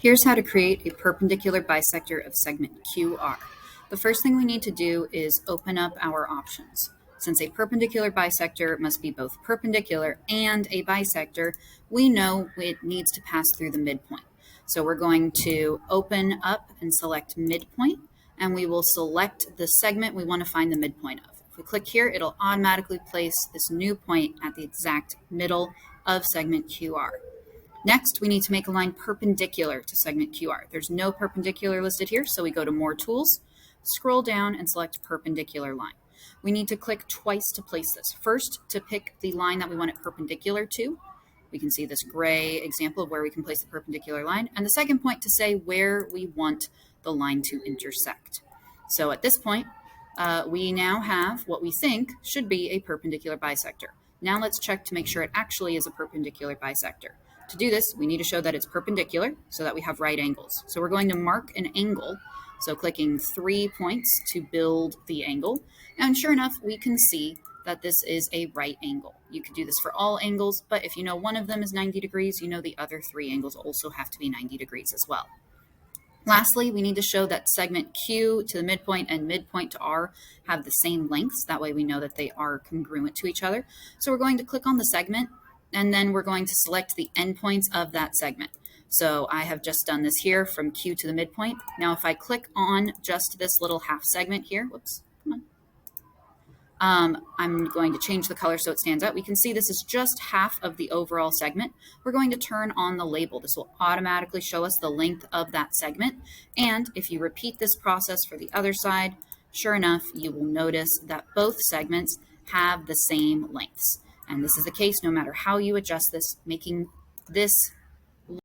Here's how to create a perpendicular bisector of segment QR. The first thing we need to do is open up our options. Since a perpendicular bisector must be both perpendicular and a bisector, we know it needs to pass through the midpoint. So we're going to open up and select midpoint, and we will select the segment we want to find the midpoint of. If we click here, it'll automatically place this new point at the exact middle of segment QR. Next, we need to make a line perpendicular to segment QR. There's no perpendicular listed here, so we go to More Tools, scroll down, and select Perpendicular Line. We need to click twice to place this. First, to pick the line that we want it perpendicular to. We can see this gray example of where we can place the perpendicular line. And the second point to say where we want the line to intersect. So at this point, we now have what we think should be a perpendicular bisector. Now let's check to make sure it actually is a perpendicular bisector. To do this, we need to show that it's perpendicular so that we have right angles. So we're going to mark an angle. So clicking 3 points to build the angle. And sure enough, we can see that this is a right angle. You could do this for all angles, but if you know one of them is 90 degrees, you know the other 3 angles also have to be 90 degrees as well. Lastly, we need to show that segment Q to the midpoint and midpoint to R have the same lengths. That way we know that they are congruent to each other. So we're going to click on the segment, and then we're going to select the endpoints of that segment. So I have just done this here from Q to the midpoint. Now if I click on just this little half segment here, whoops, come on. I'm going to change the color so it stands out. We can see this is just half of the overall segment. We're going to turn on the label. This will automatically show us the length of that segment. And if you repeat this process for the other side, sure enough, you will notice that both segments have the same lengths. And this is the case no matter how you adjust this, making this